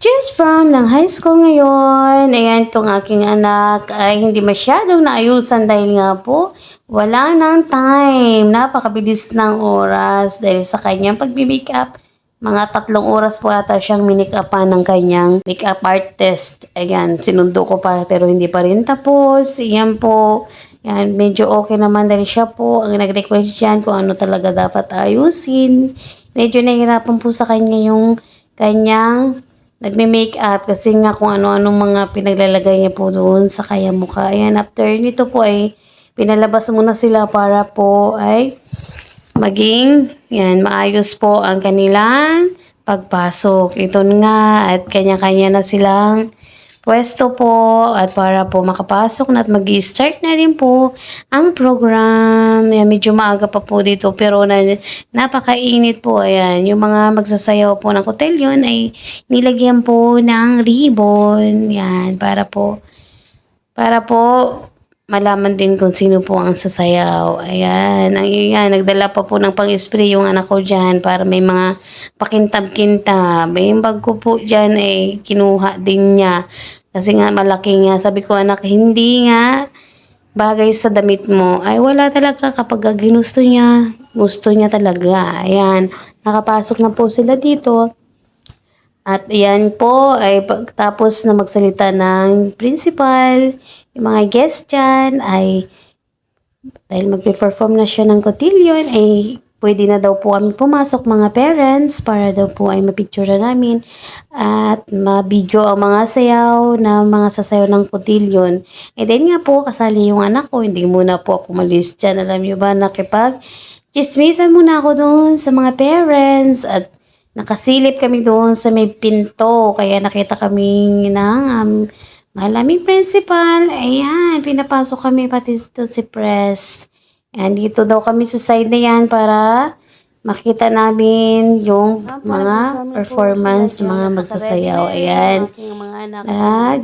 Just from ng high school ngayon, ayan tong aking anak ay hindi masyadong naayusan dahil nga po wala ng time. Napakabilis ng oras dahil sa kanyang pagbi-makeup. Mga 3 oras po ata siyang minik-upan ng kanyang makeup artist. Ayan, sinundo ko pa pero hindi pa rin tapos. Ayan po. Yan, medyo okay naman dahil siya po ang nag-request dyan kung ano talaga dapat ayusin. Medyo nahihirapan po sa kanya yung kanyang nagme-makeup kasi nga kung ano-anong mga pinaglalagay niya po doon sa kaya mukha. Ayan, after nito po ay pinalabas muna sila para po ay maging yan, maayos po ang kanilang pagpasok. Ito nga at kanya-kanya na silang pwesto po at para po makapasok na at mag-start na rin po ang program. Ayan, medyo maaga pa po dito pero napakainit po. Ayan, yung mga magsasayaw po ng kotelyon ay nilagyan po ng ribbon. Yan, para po malaman din kung sino po ang sasayaw. Ayan, nagdala pa po ng pang-spray yung anak ko dyan para may mga pakintab-kintab. Yung bag ko po dyan ay kinuha din niya. Kasi nga malaki nga. Sabi ko anak, hindi nga bagay sa damit mo. Ay wala talaga kapag ginusto niya. Gusto niya talaga. Ayan, nakapasok na po sila dito. At yan po ay pagtapos na magsalita ng principal, yung mga guest dyan ay dahil magpe-perform na siya ng cotillion ay pwede na daw po kami pumasok mga parents para daw po ay mapicture namin at ma-video ang mga sayaw na mga sasayaw ng cotillion. E then nga po kasali yung anak ko, hindi muna po ako malis dyan. Alam niyo ba nakipag chismisan muna ako doon sa mga parents at nakasilip kami doon sa may pinto kaya nakita kami ng malaming principal. Ayan, pinapasok kami pati ito si press. And dito daw kami sa side na yan para makita namin yung mga performance ng mga magsasayaw. Ayan. At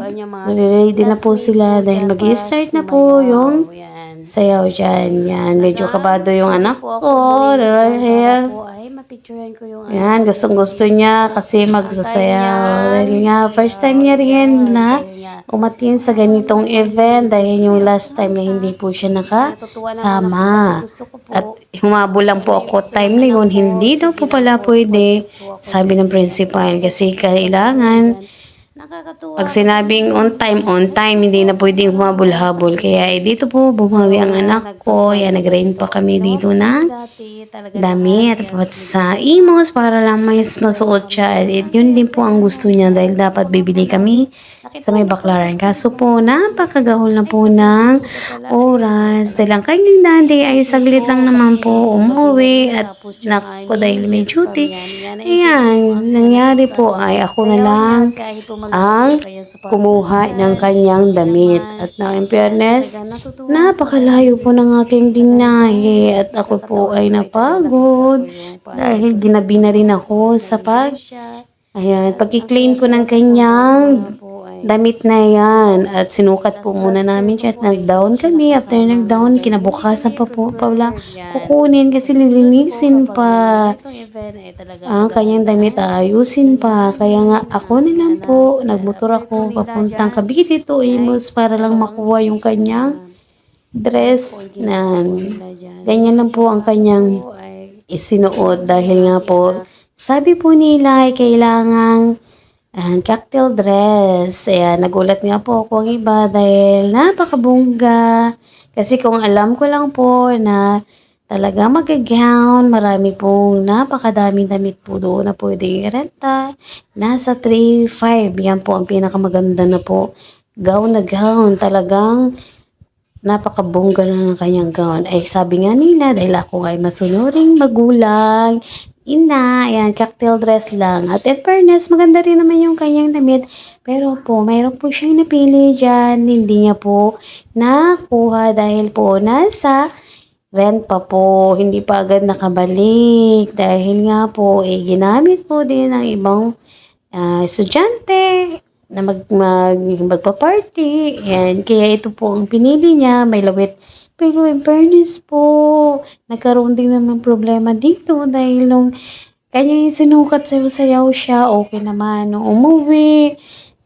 ready na po sila dahil mag-start na po yung sayaw dyan. Yan, medyo kabado yung anak ko. Dahil yan, gustong-gusto niya kasi magsasayaw. Dahil nga, first time niya rin na umatin sa ganitong event dahil yung last time na hindi po siya nakasama. At humabol lang po ako time na yun, hindi daw po pala pwede, sabi ng principal, kasi kailangan pag sinabing on time, hindi na pwedeng humabol-habol. Kaya dito po bumawi ang anak ko. Yan, nag-rain pa kami dito ng damit at sa imos para lang may masuot siya. At yun din po ang gusto niya dahil dapat bibili kami sa may baklaran. Kaso po, napakagahol na po ng oras. Dahil ang kanyang daddy ay saglit lang naman po umuwi at nako dahil may duty. Ayan, nangyari po ay ako na lang ang kumuha ng kanyang damit. At na in fairness, napakalayo po ng aking binahe at ako po ay napagod dahil ginabi na rin ako sa pag-clean ko ng kanyang damit na yan at sinukat po muna namin siya at nag-down kami. After nag-down, kinabukasan pa po pala kukunin kasi lilinisin pa ang kanyang damit, ayusin pa. Kaya nga ako na lang po, nagmotor ako papuntang Cavite to Imus para lang makuha yung kanyang dress na ganyan lang po ang kanyang isinuot dahil nga po sabi po nila ay kailangang cocktail dress. Ayan, nagulat nga po ako ang iba dahil napakabongga. Kasi kung alam ko lang po na talaga mag-gown, marami pong napakadaming damit po doon na pwede i-renta. Nasa 3,500. Yan po ang pinakamaganda na po. Gown na gown. Talagang napakabongga na ng kanyang gown. Ay sabi nga nila dahil ako ay masunuring magulang. Ayan, cocktail dress lang. At in fairness, maganda rin naman yung kanyang damit. Pero po, mayroon po siyang napili dyan. Hindi niya po nakuha dahil po nasa rent pa po. Hindi pa agad nakabalik. Dahil nga po, ginamit po din ng ibang estudyante na magpa-party. Ayan, kaya ito po ang pinili niya. May lawit. Pero in fairness po, nagkaroon din naman problema dito dahil nung kanya yung sinukat sayaw-sayaw siya, okay naman. Nung umuwi,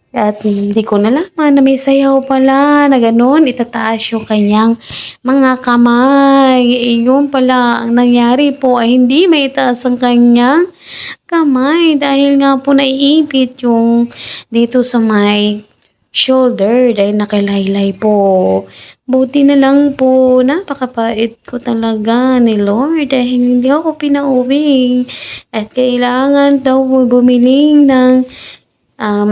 at hindi ko nalaman na may sayaw pala na gano'n, itataas yung kanyang mga kamay. Yun pala, ang nangyari po ay hindi maitaas ang kanyang kamay dahil nga po naiipit yung dito sa may shoulder dahil nakilaylay po. Buti na lang po, napakapait ko talaga ni Lord dahil hindi ako pinauwi. At kailangan daw po bumili ng um,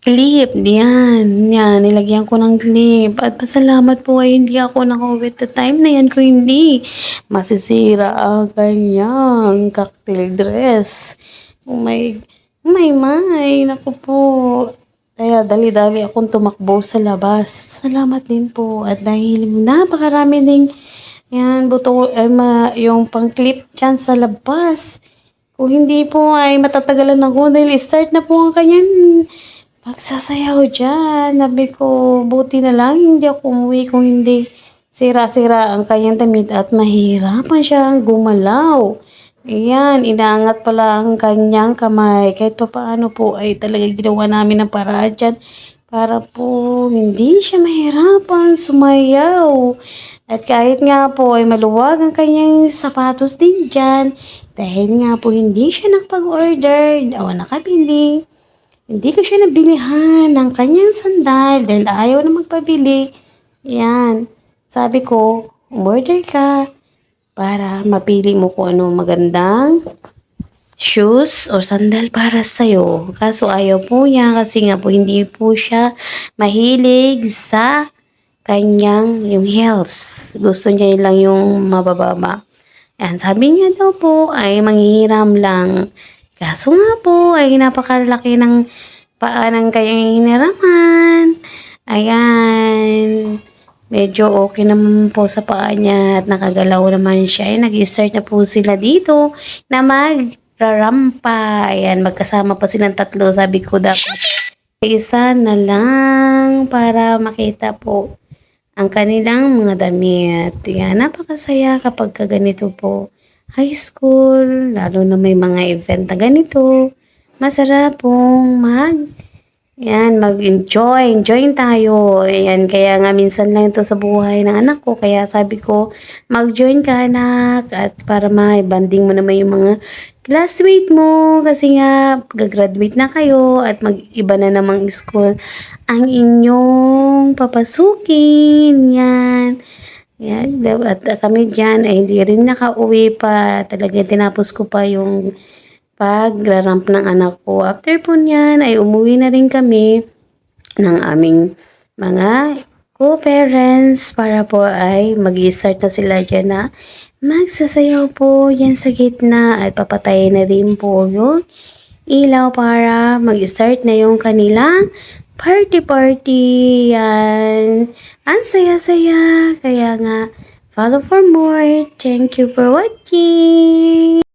clip. Yan, nilagyan ko ng clip. At pasalamat po ay hindi ako nakauwi at the time na yan ko hindi masisira ang kanyang cocktail dress. Oh my, naku po. Kaya dali-dali akong tumakbo sa labas. Salamat din po. At dahil napakarami ding yan, buto, yung pang-clip dyan sa labas. Kung hindi po ay matatagalan ako dahil start na po ang kanyang pagsasayaw dyan. Sabi ko, buti na lang hindi ako umuwi kung hindi sira-sira ang kanyang damit at mahirapan siyang gumalaw. Ayan, inaangat pala ang kanyang kamay. Kahit pa paano po ay talaga ginawa namin ng paraan dyan para po hindi siya mahirapan sumayaw. At kahit nga po ay maluwag ang kanyang sapatos din dyan, dahil nga po hindi siya nakapag-order o nakabili, hindi ko siya nabilihan ng kanyang sandal dahil ayaw na magpabili. Yan. Sabi ko, umorder ka para mapili mo kung ano magandang shoes o sandal para sa'yo. Kaso ayaw po niya kasi nga po hindi po siya mahilig sa kanyang yung heels. Gusto niya lang yung mabababa. Yan, sabi niya daw po ay manghihiram lang. Kaso nga po ay napakalaki ng paa ng kanyang hiniraman. Ayan. Medyo okay naman po sa paa niya at nakagalaw naman siya. Ay, nag-start na po sila dito na magrarampa. Ayan, magkasama pa silang tatlo. Sabi ko dapat isa na lang para makita po ang kanilang mga damit. Yan, napakasaya kapag ganito po. High school, lalo na may mga event na ganito. Masarap pong mag-enjoy. Enjoy tayo. Ayan, kaya nga minsan lang ito sa buhay ng anak ko. Kaya sabi ko, mag-join ka anak. At para ma-banding mo naman yung mga classmate mo. Kasi nga, gagraduate na kayo. At mag-iba na namang school ang inyong papasukin. Yan. Yan. At kami dyan ay hindi rin nakauwi pa. Talaga tinapos ko pa yung pag-ramp ng anak ko. After po niyan ay umuwi na rin kami ng aming mga co-parents para po ay mag-start na sila dyan na magsasayaw po yan sa gitna at papatayin na rin po yung ilaw para mag-start na yung kanilang party. Yan. Ang saya-saya. Kaya nga, follow for more. Thank you for watching.